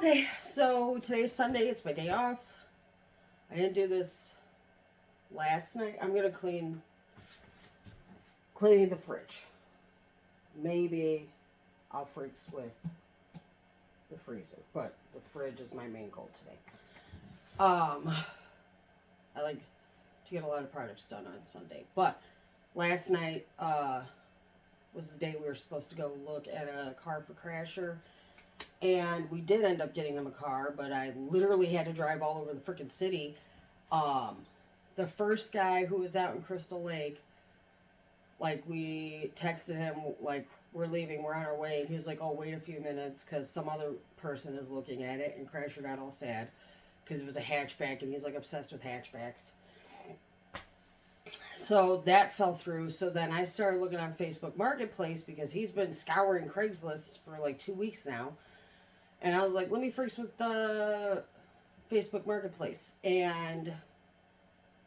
Okay, so today's Sunday. It's my day off. I didn't do this last night. I'm gonna cleaning the fridge. Maybe I'll freaks with the freezer, but the fridge is my main goal today. I like to get a lot of projects done on Sunday, but last night was the day we were supposed to go look at a car for Crasher. And we did end up getting him a car, but I literally had to drive all over the freaking city. The first guy who was out in Crystal Lake, like, we texted him, like, we're leaving, we're on our way. And he was like, oh, wait a few minutes because some other person is looking at it. And Crasher got all sad because it was a hatchback and he's, like, obsessed with hatchbacks. So that fell through. So then I started looking on Facebook Marketplace because he's been scouring Craigslist for like 2 weeks now. And I was like, let me freaks with the Facebook Marketplace. And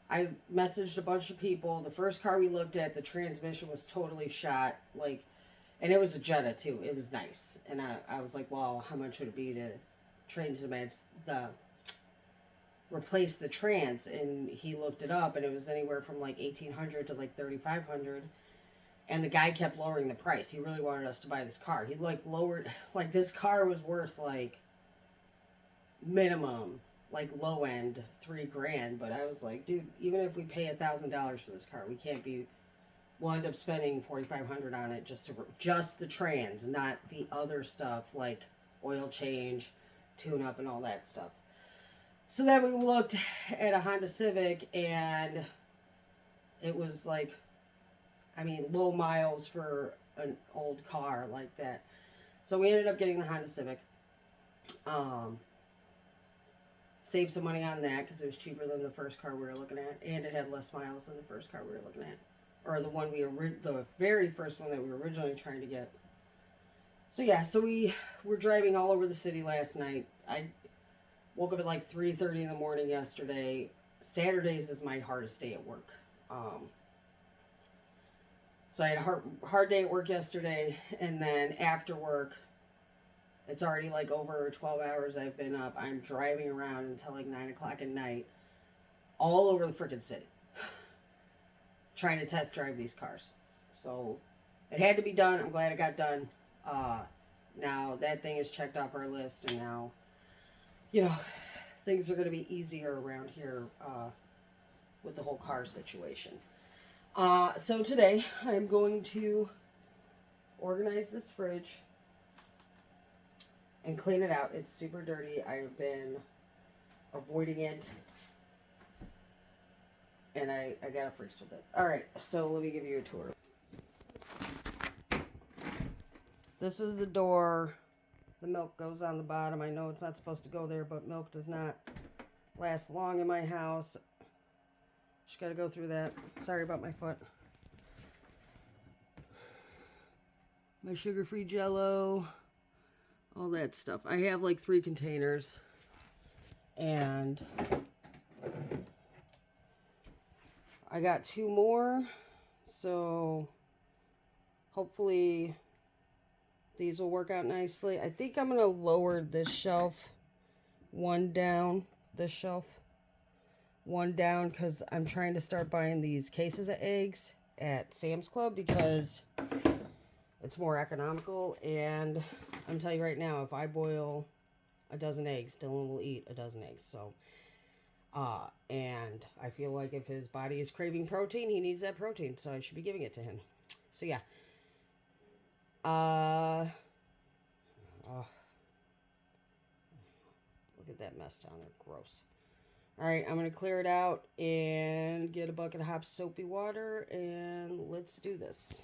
I messaged a bunch of people. The first car we looked at, the transmission was totally shot. Like, and it was a Jetta too. It was nice. And I was like, well, how much would it be to replace the trans? And he looked it up and it was anywhere from like 1,800 to like 3,500. And the guy kept lowering the price. He really wanted us to buy this car. He like lowered, like, this car was worth like minimum, like low end, $3,000. But I was like, dude, even if we pay $1,000 for this car, we can't be. We'll end up spending $4,500 on it just the trans, not the other stuff like oil change, tune up, and all that stuff. So then we looked at a Honda Civic, and it was like, I mean, low miles for an old car like that. So we ended up getting the Honda Civic. Saved some money on that because it was cheaper than the first car we were looking at, and it had less miles than the first car we were looking at, or the very first one that we were originally trying to get. So yeah, so we were driving all over the city last night. I woke up at like 3:30 in the morning yesterday. Saturdays is my hardest day at work. So I had a hard day at work yesterday, and then after work, it's already like over 12 hours I've been up. I'm driving around until like 9 o'clock at night, all over the freaking city, trying to test drive these cars. So it had to be done. I'm glad it got done. Now that thing is checked off our list, and now, things are going to be easier around here with the whole car situation. So today I'm going to organize this fridge and clean it out. It's super dirty. I've been avoiding it, and I got a freaks with it. Alright, so let me give you a tour. This is the door. The milk goes on the bottom. I know it's not supposed to go there, but milk does not last long in my house. Just got to go through that. Sorry about my foot. My sugar-free Jell-O. All that stuff. I have like 3 containers. And I got 2 more. So hopefully these will work out nicely. I think I'm going to lower this shelf one down. This shelf one down because I'm trying to start buying these cases of eggs at Sam's Club because it's more economical. And I'm telling you right now, if I boil a dozen eggs, Dylan will eat a dozen eggs. So, and I feel like if his body is craving protein, he needs that protein. So I should be giving it to him. So yeah. Look at that mess down there. Gross. Alright, I'm going to clear it out and get a bucket of hot soapy water, and let's do this.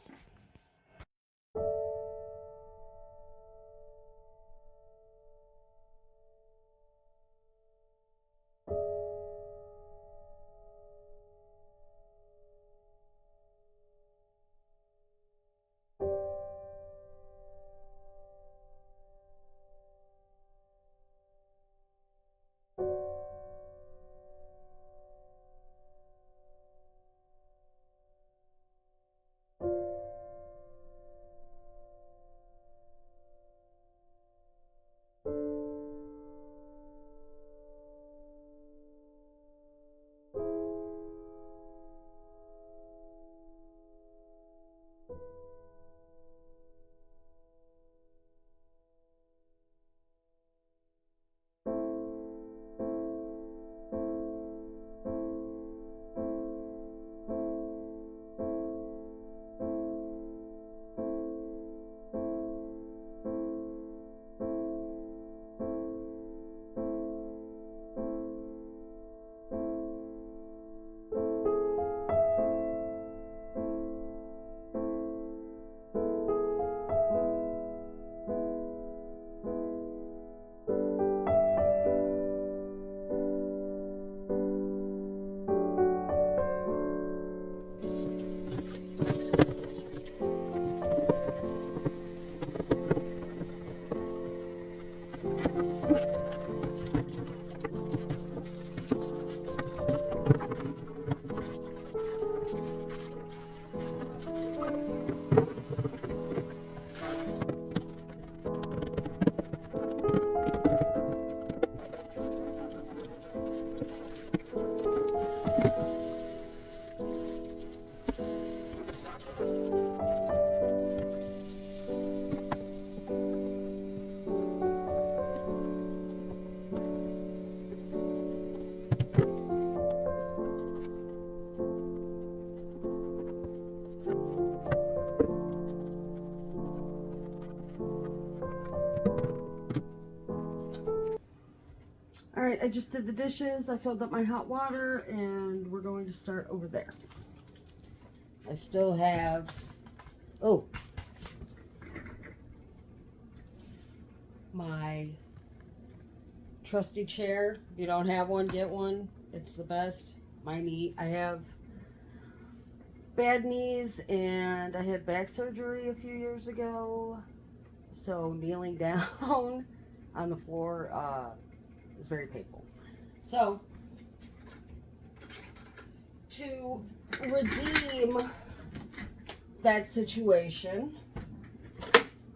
Alright, I just did the dishes, I filled up my hot water, and we're going to start over there. I still have, oh, my trusty chair. If you don't have one, get one. It's the best. I have bad knees, and I had back surgery a few years ago, so kneeling down on the floor is very painful. So, to redeem that situation,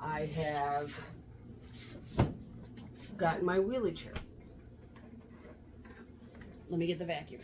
I have gotten my wheelie chair. Let me get the vacuum.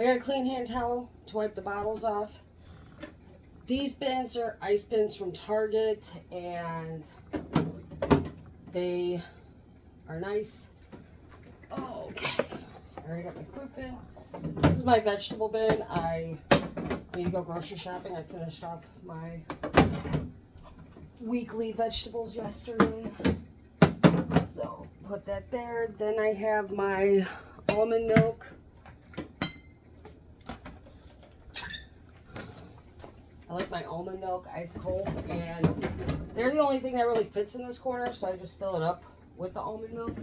got a clean hand towel to wipe the bottles off. These bins are ice bins from Target, and they are nice. Okay, I already got my fruit bin. This is my vegetable bin. I need to go grocery shopping. I finished off my weekly vegetables yesterday. So put that there. Then I have my almond milk. I like my almond milk ice cold, and they're the only thing that really fits in this corner, so I just fill it up with the almond milk.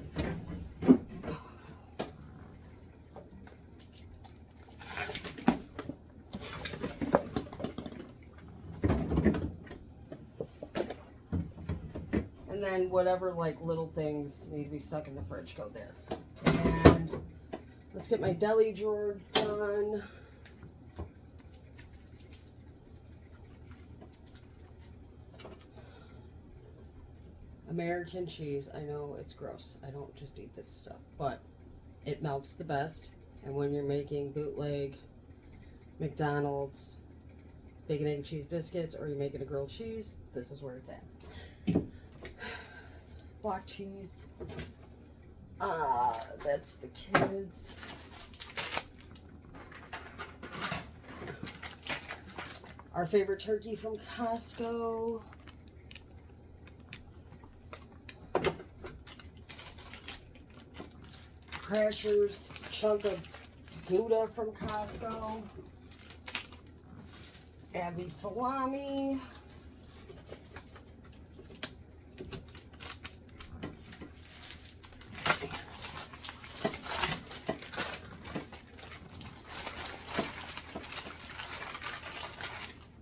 And then whatever like little things need to be stuck in the fridge go there. And let's get my deli drawer done. American cheese, I know it's gross. I don't just eat this stuff, but it melts the best. And when you're making bootleg McDonald's bacon, egg, cheese biscuits, or you're making a grilled cheese, this is where it's at. Block cheese. That's the kids. Our favorite turkey from Costco. Crasher's chunk of Gouda from Costco. Abby salami.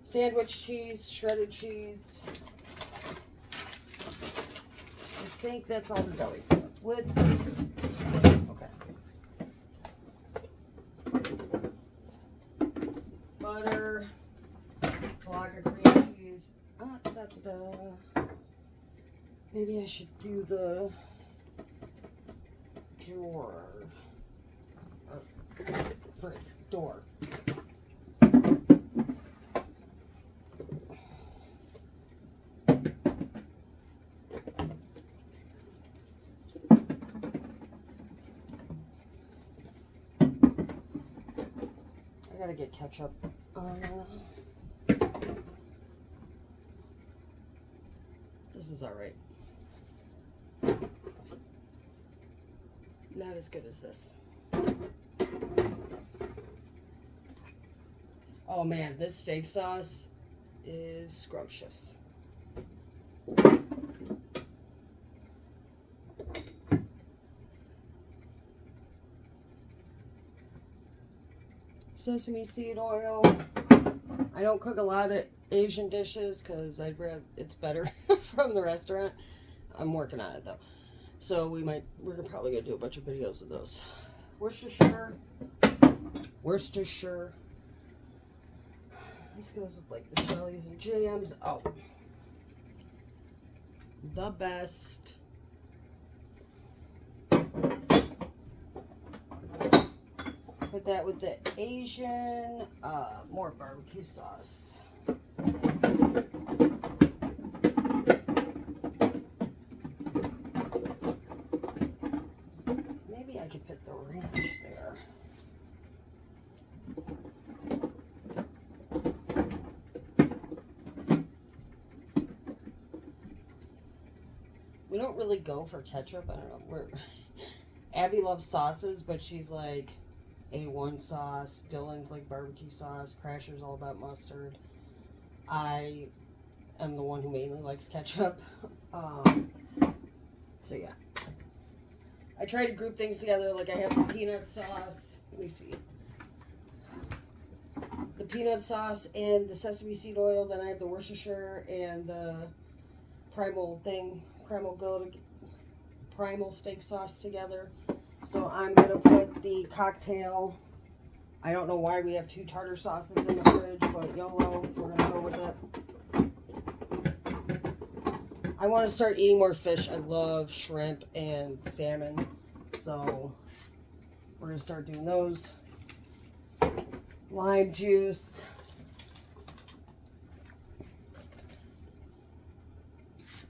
Sandwich cheese, shredded cheese. I think that's all the deli stuff. Lids. Okay. Butter. Block of cream cheese. Maybe I should do the drawer. Or door. I gotta get ketchup. This is alright. Not as good as this. Oh man, this steak sauce is scrumptious. Sesame seed oil. I don't cook a lot of Asian dishes because I'd rather it's better from the restaurant. I'm working on it though, so we're probably gonna do a bunch of videos of those. Worcestershire. This goes with like the jellies and jams. Oh, the best. Put that with the Asian, more barbecue sauce. Maybe I could fit the ranch there. We don't really go for ketchup. I don't know. Abby loves sauces, but she's like A1 sauce. Dylan's like barbecue sauce. Crasher's all about mustard. I am the one who mainly likes ketchup. So yeah. I try to group things together. Like I have the peanut sauce. Let me see. The peanut sauce and the sesame seed oil. Then I have the Worcestershire and the primal steak sauce together. So I'm going to put the cocktail. I don't know why we have 2 tartar sauces in the fridge, but YOLO, we're going to go with it. I want to start eating more fish. I love shrimp and salmon. So we're going to start doing those. lime juice.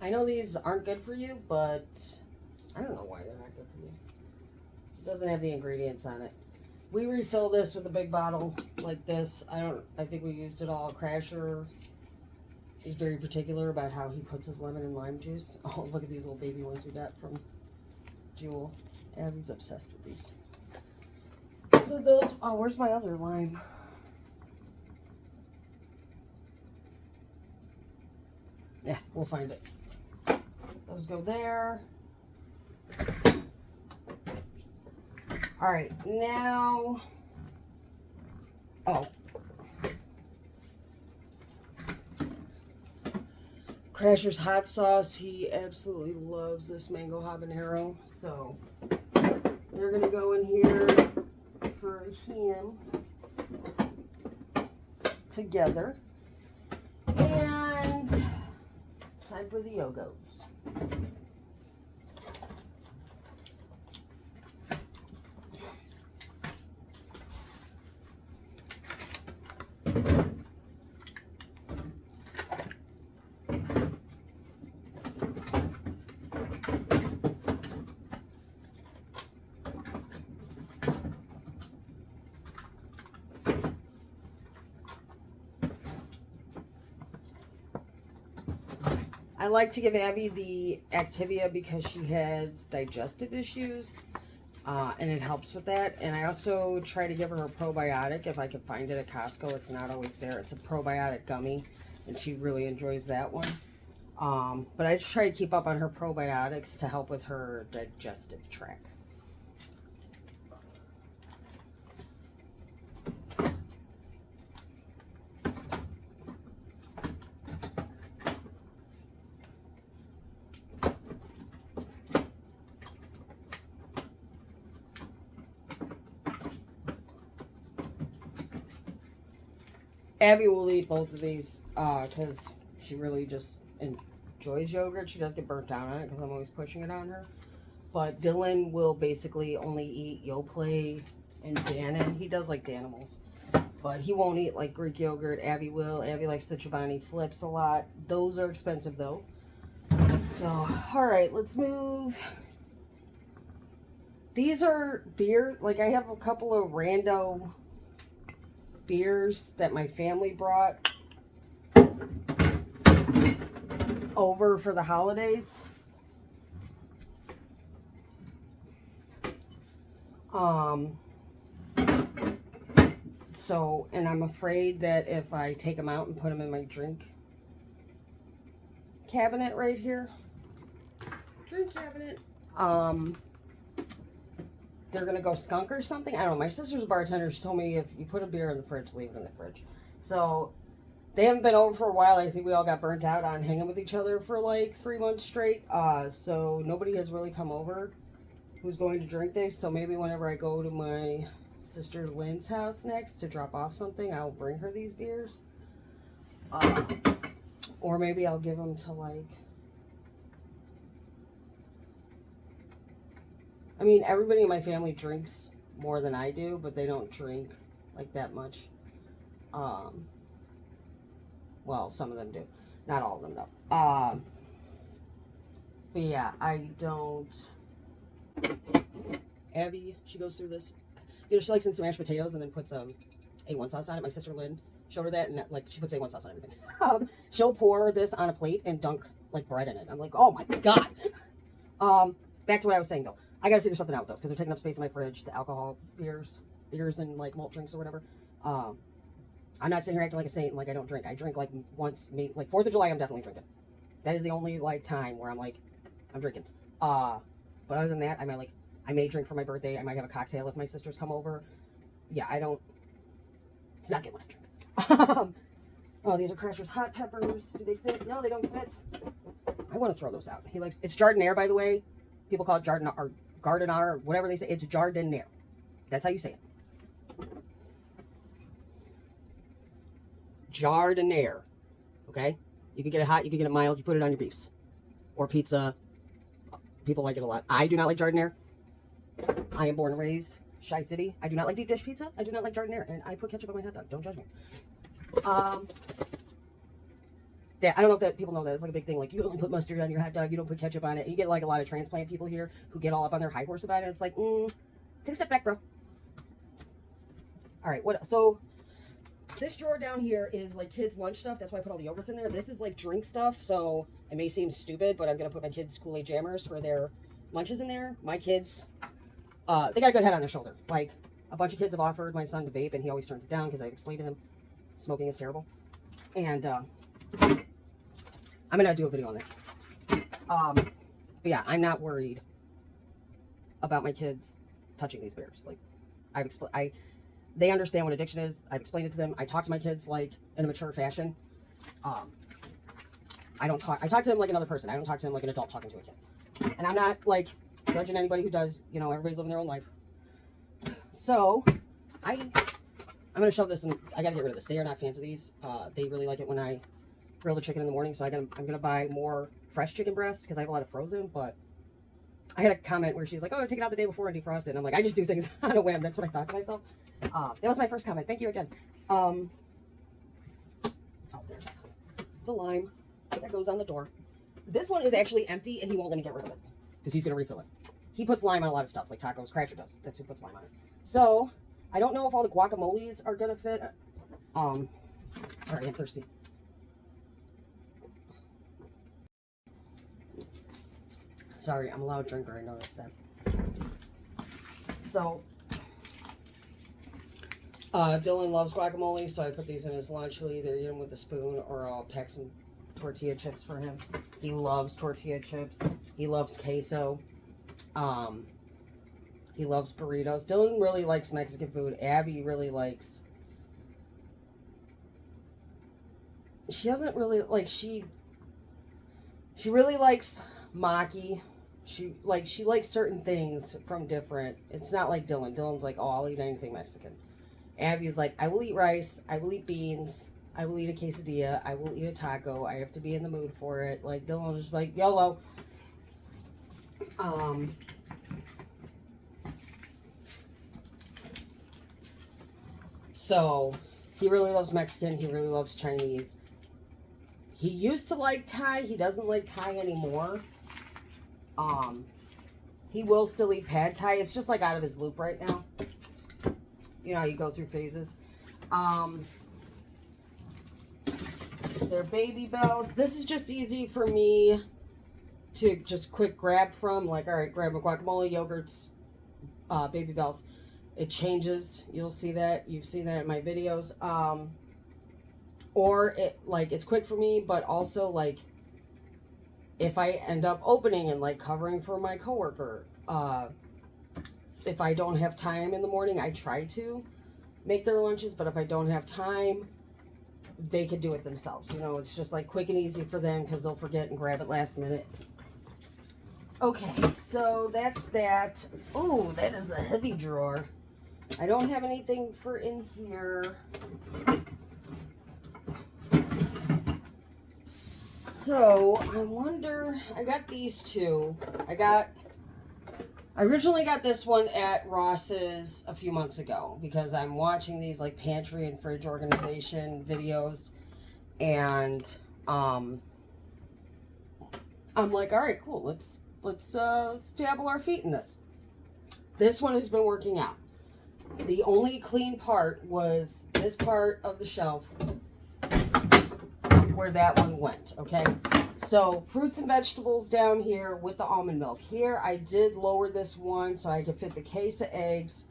I know these aren't good for you, but I don't know why they're not good for you. It doesn't have the ingredients on it. We refill this with a big bottle like this. I think we used it all. Crasher is very particular about how he puts his lemon and lime juice. Oh, look at these little baby ones we got from Jewel. Abby's obsessed with these. So those, oh, where's my other lime? Yeah, we'll find it. Those go there. All right, now, oh. Crasher's hot sauce. He absolutely loves this mango habanero. So they're gonna go in here for him together. And time for the yogos. I like to give Abby the Activia because she has digestive issues, and it helps with that. And I also try to give her a probiotic if I can find it at Costco. It's not always there. It's a probiotic gummy, and she really enjoys that one. But I just try to keep up on her probiotics to help with her digestive tract. Abby will eat both of these because she really just enjoys yogurt. She does get burnt down on it because I'm always pushing it on her. But Dylan will basically only eat Yoplait and Dannon. He does like Danimals, but he won't eat like Greek yogurt. Abby will. Abby likes the Chobani Flips a lot. Those are expensive though. So, all right, let's move. These are beer. Like I have a couple of rando beers that my family brought over for the holidays. So, and I'm afraid that if I take them out and put them in my drink cabinet right here, drink cabinet, they're gonna go skunk or something. I don't know. My sister's a bartender. She told me if you put a beer in the fridge, leave it in the fridge. So they haven't been over for a while. I think we all got burnt out on hanging with each other for like 3 months straight. So nobody has really come over who's going to drink this. So maybe whenever I go to my sister Lynn's house next to drop off something, I'll bring her these beers. Or maybe I'll give them to like, I mean, everybody in my family drinks more than I do, but they don't drink like that much. Well, some of them do. Not all of them, though. But yeah, I don't. Abby, she goes through this. You know, she likes some mashed potatoes and then puts A1 sauce on it. My sister Lynn showed her that, and like she puts A1 sauce on everything. She'll pour this on a plate and dunk like bread in it. I'm like, oh my god. Back to what I was saying though. I gotta figure something out with those because they're taking up space in my fridge. The alcohol beers and like malt drinks or whatever. I'm not sitting here acting like a saint and like I don't drink. I drink like once, maybe like 4th of July. I'm definitely drinking. That is the only like time where I'm like, I'm drinking. But other than that, I may drink for my birthday. I might have a cocktail if my sisters come over. Yeah, I don't. It's not good when I drink. Oh, these are Crasher's hot peppers. Do they fit? No, they don't fit. I want to throw those out. He likes. It's Jardiniere, by the way. People call it Jardiniere or Gardiner, whatever they say. It's Jardiniere. That's how you say it. Jardiniere. Okay? You can get it hot, you can get it mild, you put it on your beefs. Or pizza. People like it a lot. I do not like Jardiniere. I am born and raised Shy City. I do not like deep dish pizza. I do not like jardinere. And I put ketchup on my hot dog. Don't judge me. Yeah, I don't know if that people know that. It's like a big thing. Like, you only put mustard on your hot dog. You don't put ketchup on it. And you get like a lot of transplant people here who get all up on their high horse about it. It's like, take a step back, bro. All right, so this drawer down here is like kids' lunch stuff. That's why I put all the yogurts in there. This is like drink stuff. So it may seem stupid, but I'm going to put my kids' Kool-Aid jammers for their lunches in there. My kids, they got a good head on their shoulder. Like, a bunch of kids have offered my son to vape, and he always turns it down because I've explained to him smoking is terrible. And I'm going to do a video on that. But yeah, I'm not worried about my kids touching these beers. Like, they understand what addiction is. I've explained it to them. I talk to my kids like in a mature fashion. I talk to them like another person. I don't talk to them like an adult talking to a kid. And I'm not like judging anybody who does. You know, everybody's living their own life. So I'm gonna shove this in. I gotta get rid of this. They are not fans of these. They really like it when I grill the chicken in the morning. So I'm gonna buy more fresh chicken breasts because I have a lot of frozen. But I had a comment where she's like, "Oh, take it out the day before and defrost it." And I'm like, I just do things on a whim. That's what I thought to myself. That was my first comment. Thank you again. Oh, there's the lime that goes on the door. This one is actually empty, and he won't let me get rid of it because he's gonna refill it. He puts lime on a lot of stuff, like tacos. Crasher does. That's who puts lime on it. So I don't know if all the guacamoles are gonna fit. Sorry, I'm thirsty. Sorry, I'm a loud drinker. I noticed that. So Dylan loves guacamole, so I put these in his lunch. He'll either eat them with a spoon or I'll pack some tortilla chips for him. He loves tortilla chips. He loves queso. He loves burritos. Dylan really likes Mexican food. Abby really likes... She doesn't really like... She really likes maki. She likes certain things from different... It's not like Dylan. Dylan's like, oh, I'll eat anything Mexican. Abby's like, I will eat rice, I will eat beans, I will eat a quesadilla, I will eat a taco, I have to be in the mood for it. Like, Dylan's just like, YOLO. So, he really loves Mexican, he really loves Chinese. He used to like Thai, he doesn't like Thai anymore. He will still eat pad Thai, it's just like out of his loop right now. You know how you go through phases. They're Baby Bells. This is just easy for me to just quick grab from. Like, all right, grab a guacamole, yogurts, Baby Bells. It changes. You'll see that. You've seen that in my videos. Or it's quick for me, but also like if I end up opening and like covering for my coworker, if I don't have time in the morning, I try to make their lunches, but if I don't have time, they could do it themselves. You know, it's just like quick and easy for them because they'll forget and grab it last minute. Okay, so that's that. Oh, that is a heavy drawer. I don't have anything for in here. So, I wonder, I got these two. I originally got this one at Ross's a few months ago because I'm watching these like pantry and fridge organization videos, and I'm like, all right, cool, let's dabble our feet in this. This one has been working out. The only clean part was this part of the shelf where that one went, okay? So, fruits and vegetables down here with the almond milk. Here, I did lower this one so I could fit the case of eggs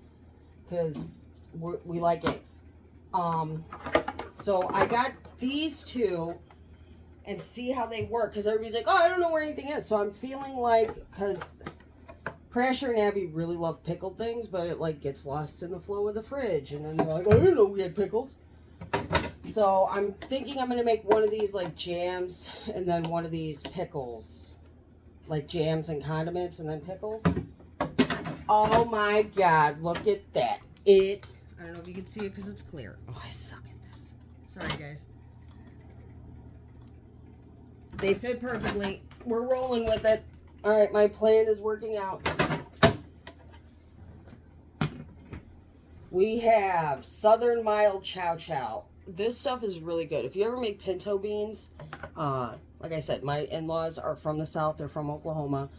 because we like eggs. So, I got these two and see how they work because everybody's like, oh, I don't know where anything is. So, I'm feeling like, because Crasher and Abby really love pickled things, but it like gets lost in the flow of the fridge. And then they're like, I didn't know we had pickles. So I'm thinking I'm going to make one of these like jams and then one of these pickles. Like jams and condiments and then pickles. Oh my God, look at that. I don't know if you can see it because it's clear. Oh, I suck at this. Sorry, guys. They fit perfectly. We're rolling with it. All right, my plan is working out. We have Southern Mild Chow Chow. This stuff is really good. If you ever make pinto beans, like I said, my in-laws are from the South. They're from Oklahoma.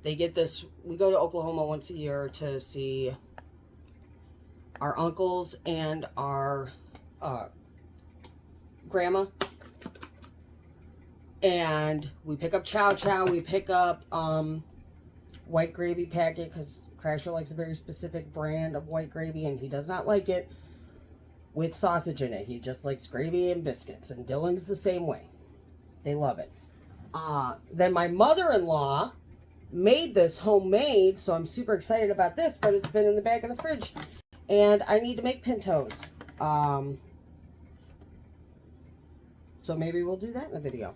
They get this. We go to Oklahoma once a year to see our uncles and our grandma. And we pick up chow chow. We pick up white gravy packet because Crasher likes a very specific brand of white gravy, and he does not like it with sausage in it. He just likes gravy and biscuits, and Dylan's the same way. They love it. Then my mother-in-law made this homemade, so I'm super excited about this, but it's been in the back of the fridge, and I need to make pintos. So maybe we'll do that in the video.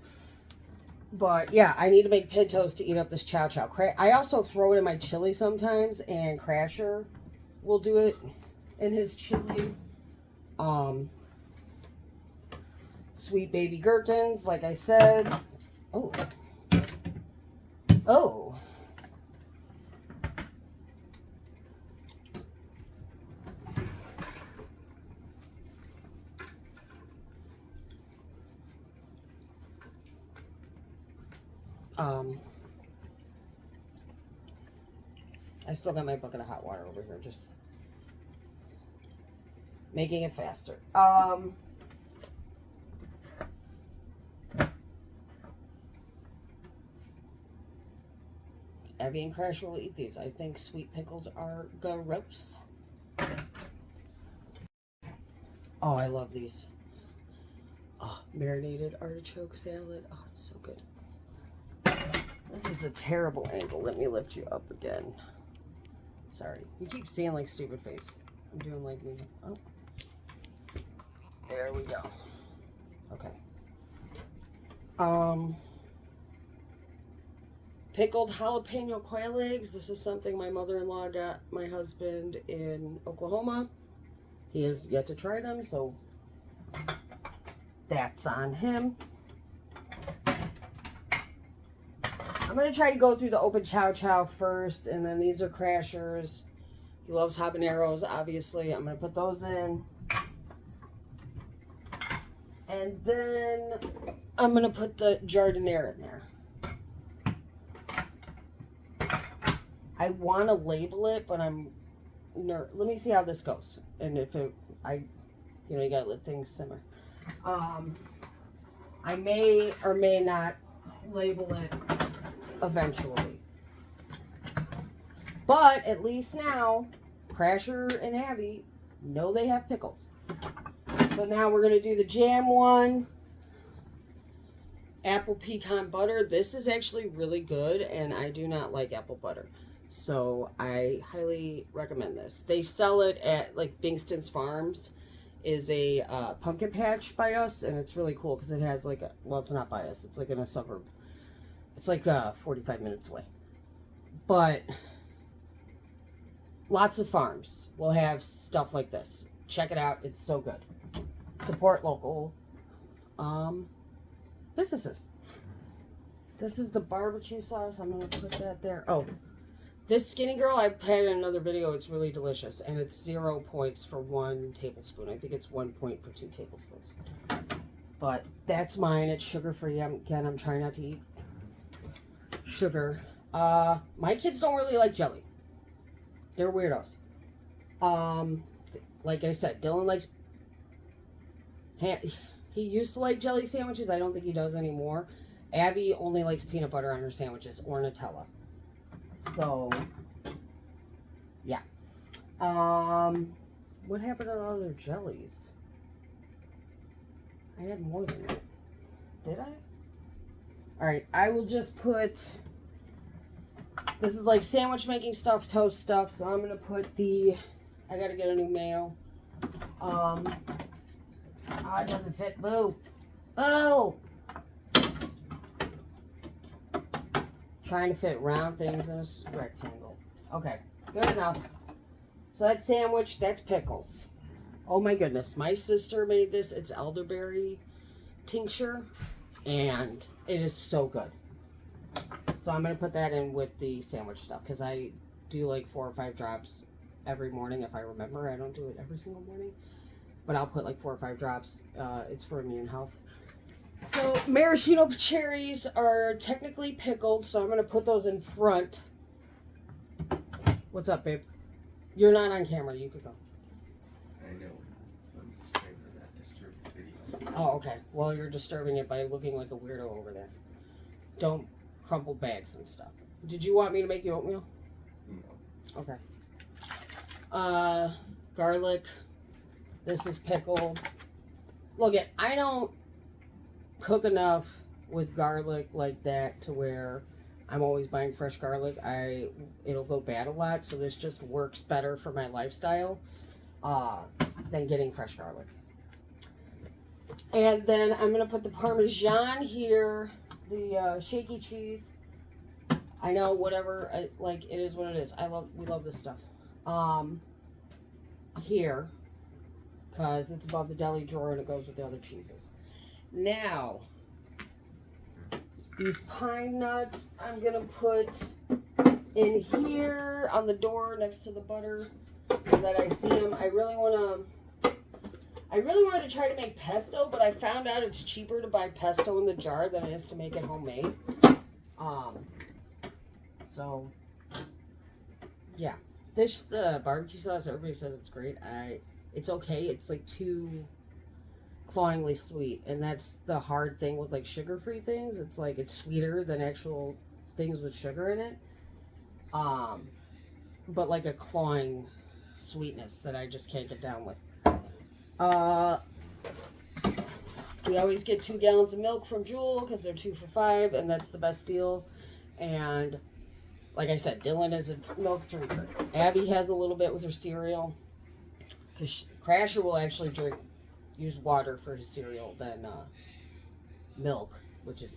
But yeah, I need to make pintos to eat up this chow chow. I also throw it in my chili sometimes, and Crasher will do it in his chili. Sweet baby gherkins, like I said. Oh. Oh. I still got my bucket of hot water over here, just making it faster. Abby and Crash will eat these. I think sweet pickles are gross. Oh, I love these. Oh, marinated artichoke salad. Oh, it's so good. This is a terrible angle. Let me lift you up again. Sorry. You keep seeing like stupid face. I'm doing like me. Oh. There we go. Okay. Pickled jalapeno quail eggs. This is something my mother-in-law got my husband in Oklahoma. He has yet to try them, so that's on him. I'm going to try to go through the open chow chow first, and then these are Crashers. He loves habaneros, obviously. I'm going to put those in. And then I'm going to put the jardiniere in there. I want to label it, but I'm let me see how this goes. And if it, you know, you got to let things simmer. I may or may not label it eventually. But at least now, Crasher and Abby know they have pickles. So now we're going to do the jam one. Apple pecan butter. This is actually really good, and I do not like apple butter. So I highly recommend this. They sell it at like Bingston's Farms. Is a pumpkin patch by us, and it's really cool because it has like a, well, it's not by us. It's like in a suburb. It's like 45 minutes away. But lots of farms will have stuff like this. Check it out. It's so good. Support local businesses. This is the barbecue sauce. I'm going to put that there. Oh, this Skinny Girl, I've had in another video. It's really delicious. And it's 0 points for 1 tablespoon. I think it's 1 point for 2 tablespoons. But that's mine. It's sugar-free. Again, I'm trying not to eat sugar. My kids don't really like jelly. They're weirdos. Like I said, Dylan likes... He used to like jelly sandwiches. I don't think he does anymore. Abby only likes peanut butter on her sandwiches or Nutella. So, yeah. What happened to the other jellies? I had more than that. Did I? Alright, I will just put... This is like sandwich making stuff, toast stuff. So I'm going to put the... I got to get a new mayo. Oh, it doesn't fit. Boo. Oh! Trying to fit round things in a rectangle. Okay, good enough. So that's sandwich, that's pickles. Oh my goodness, my sister made this. It's elderberry tincture, and it is so good. So I'm going to put that in with the sandwich stuff, because I do like 4 or 5 drops every morning if I remember. I don't do it every single morning, but I'll put like 4 or 5 drops. It's for immune health. So maraschino cherries are technically pickled, so I'm going to put those in front. What's up, babe? You're not on camera. You could go. I know. I'm just trying for that disturbed video. Oh, okay. Well, you're disturbing it by looking like a weirdo over there. Don't crumple bags and stuff. Did you want me to make you oatmeal? No. Okay. Garlic. This is pickled. Look, I don't cook enough with garlic like that to where I'm always buying fresh garlic. It'll go bad a lot, so this just works better for my lifestyle than getting fresh garlic. And then I'm gonna put the Parmesan here, the shaky cheese. I know, whatever, like, it is what it is. We love this stuff. Here, because it's above the deli drawer and it goes with the other cheeses. Now, these pine nuts I'm gonna put in here on the door next to the butter so that I see them. I really wanted to try to make pesto, but I found out it's cheaper to buy pesto in the jar than it is to make it homemade. So yeah, the barbecue sauce, everybody says it's great. It's okay. It's like too cloyingly sweet, and that's the hard thing with like sugar-free things. It's like it's sweeter than actual things with sugar in it. But like a cloying sweetness that I just can't get down with. We always get 2 gallons of milk from Jewel because they're 2 for $5, and that's the best deal. And like I said, Dylan is a milk drinker. Abby has a little bit with her cereal, because Crasher will actually use water for his cereal than milk, which is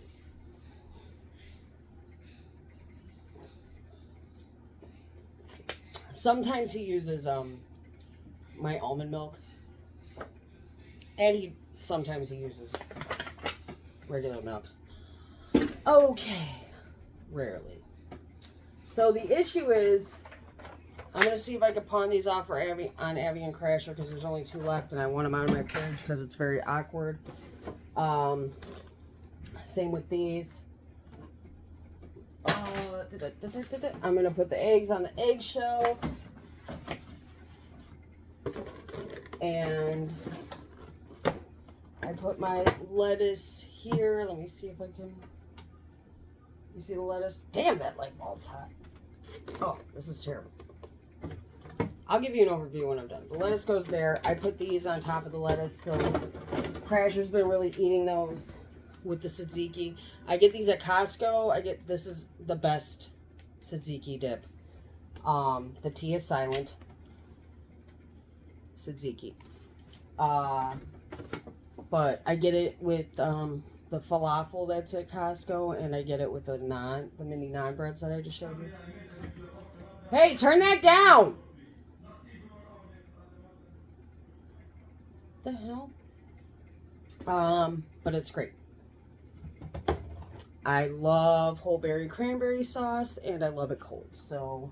sometimes he uses my almond milk, and sometimes he uses regular milk. Okay, rarely. So the issue is, I'm going to see if I can pawn these off for Abby and Crasher, because there's only 2 left, and I want them out of my fridge because it's very awkward. Same with these. I'm going to put the eggs on the eggshell. And I put my lettuce here. Let me see if I can... You see the lettuce? Damn, that light bulb's hot. Oh, this is terrible. I'll give you an overview when I'm done. The lettuce goes there. I put these on top of the lettuce, so Crasher's been really eating those with the tzatziki. I get these at Costco. This is the best tzatziki dip. The T is silent. Tzatziki. But I get it with the falafel that's at Costco, and I get it with the mini naan breads that I just showed you. Hey, turn that down! The hell? But it's great. I love whole berry cranberry sauce, and I love it cold, so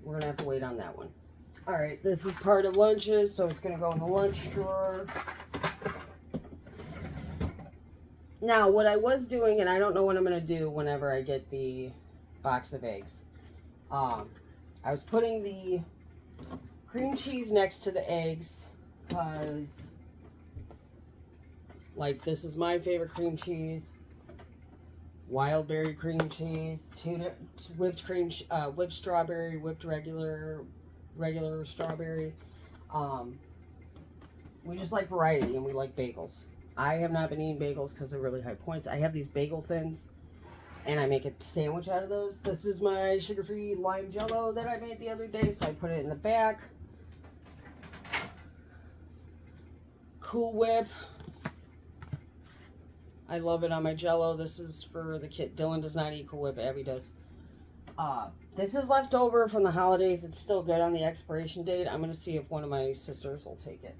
we're gonna have to wait on that one. All right, this is part of lunches, so it's gonna go in the lunch drawer. Now, what I was doing, and I don't know what I'm gonna do whenever I get the box of eggs. I was putting the cream cheese next to the eggs because, like, this is my favorite cream cheese. Wild berry cream cheese, whipped cream, whipped strawberry, whipped regular strawberry. We just like variety, and we like bagels. I have not been eating bagels because they're really high points. I have these bagel thins, and I make a sandwich out of those. This is my sugar-free lime jello that I made the other day, so I put it in the back. Cool Whip. I love it on my jello. This is for the kid. Dylan does not eat Cool Whip. Abby does. This is left over from the holidays. It's still good on the expiration date. I'm going to see if one of my sisters will take it,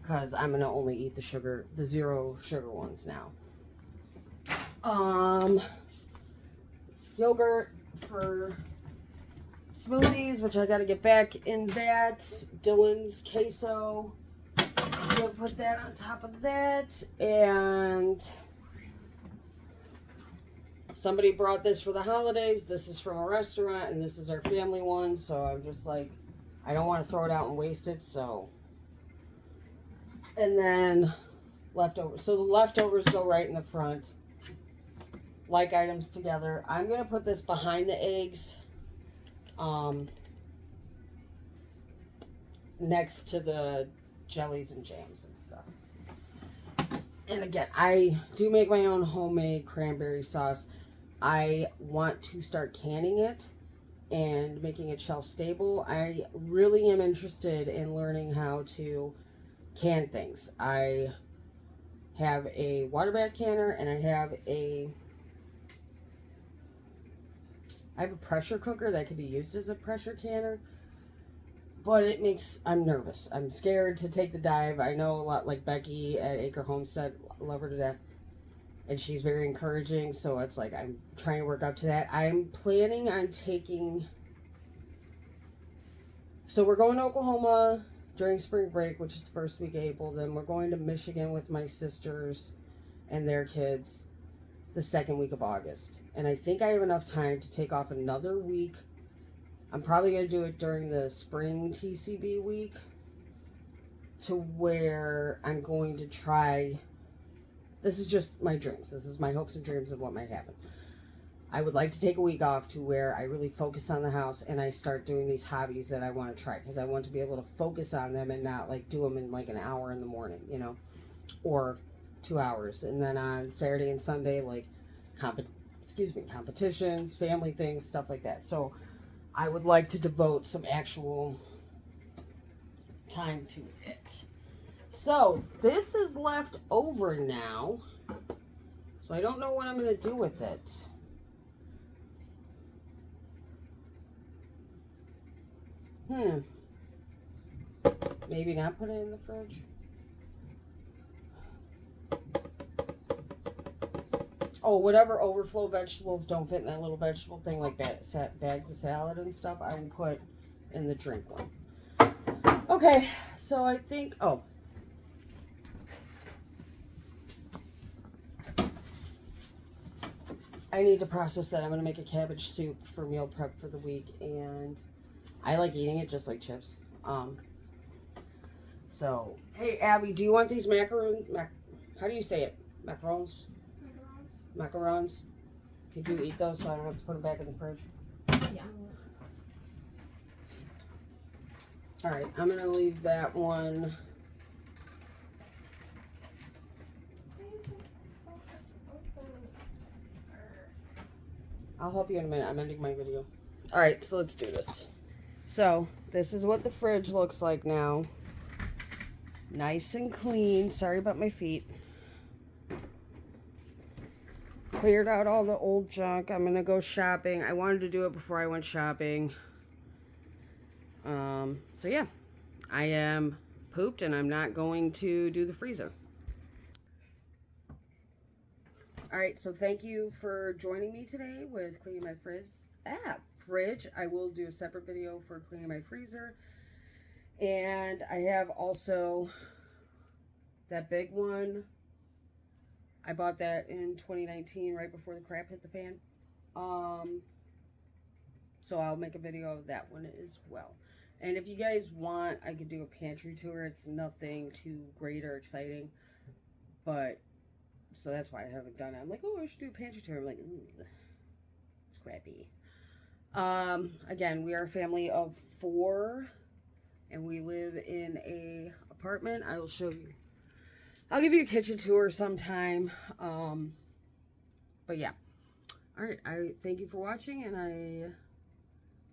because I'm going to only eat the 0 sugar ones now. yogurt for smoothies, which I got to get back in that. Dylan's queso. I'm going to put that on top of that. And somebody brought this for the holidays. This is from a restaurant, and this is our family one. So I'm just like, I don't want to throw it out and waste it. So, and then leftovers. So the leftovers go right in the front. Like items together. I'm going to put this behind the eggs. Next to the jellies and jams and stuff. And again, I do make my own homemade cranberry sauce. I want to start canning it and making it shelf stable. I really am interested in learning how to can things. I have a water bath canner, and I have a pressure cooker that can be used as a pressure canner. But it makes, I'm nervous. I'm scared to take the dive. I know a lot, like Becky at Acre Homestead, love her to death. And she's very encouraging. So it's like, I'm trying to work up to that. I'm planning on taking, so we're going to Oklahoma during spring break, which is the first week of April. Then we're going to Michigan with my sisters and their kids the second week of August. And I think I have enough time to take off another week. I'm probably going to do it during the spring TCB week, to where I'm going to try, this is just my dreams. This is my hopes and dreams of what might happen. I would like to take a week off to where I really focus on the house and I start doing these hobbies that I want to try, because I want to be able to focus on them and not like do them in like an hour in the morning, you know, or 2 hours. And then on Saturday and Sunday, like competitions, family things, stuff like that. So I would like to devote some actual time to it. So this is left over now. So I don't know what I'm going to do with it. Maybe not put it in the fridge. Oh, whatever overflow vegetables don't fit in that little vegetable thing, like bags of salad and stuff, I will put in the drink one. Okay, so I think, oh. I need to process that. I'm going to make a cabbage soup for meal prep for the week, and I like eating it just like chips. So, hey, Abby, do you want these macaroons? How do you say it? Macarons? Macarons. Could you eat those so I don't have to put them back in the fridge? Yeah. All right, I'm going to leave that one. I'll help you in a minute. I'm ending my video. All right, so let's do this. So this is what the fridge looks like now. It's nice and clean. Sorry about my feet. Cleared out all the old junk. I'm going to go shopping. I wanted to do it before I went shopping. So yeah, I am pooped and I'm not going to do the freezer. All right, so thank you for joining me today with cleaning my fridge. I will do a separate video for cleaning my freezer. And I have also that big one. I bought that in 2019, right before the crap hit the fan. So I'll make a video of that one as well. And if you guys want, I could do a pantry tour. It's nothing too great or exciting, but so that's why I haven't done it. I'm like, oh, I should do a pantry tour. I'm like, ooh, it's crappy. Again, we are a family of 4, and we live in a apartment. I will show you. I'll give you a kitchen tour sometime. But yeah. All right. I thank you for watching, and I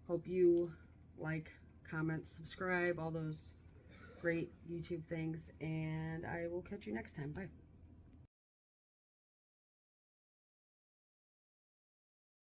hope you like, comment, subscribe, all those great YouTube things, and I will catch you next time. Bye.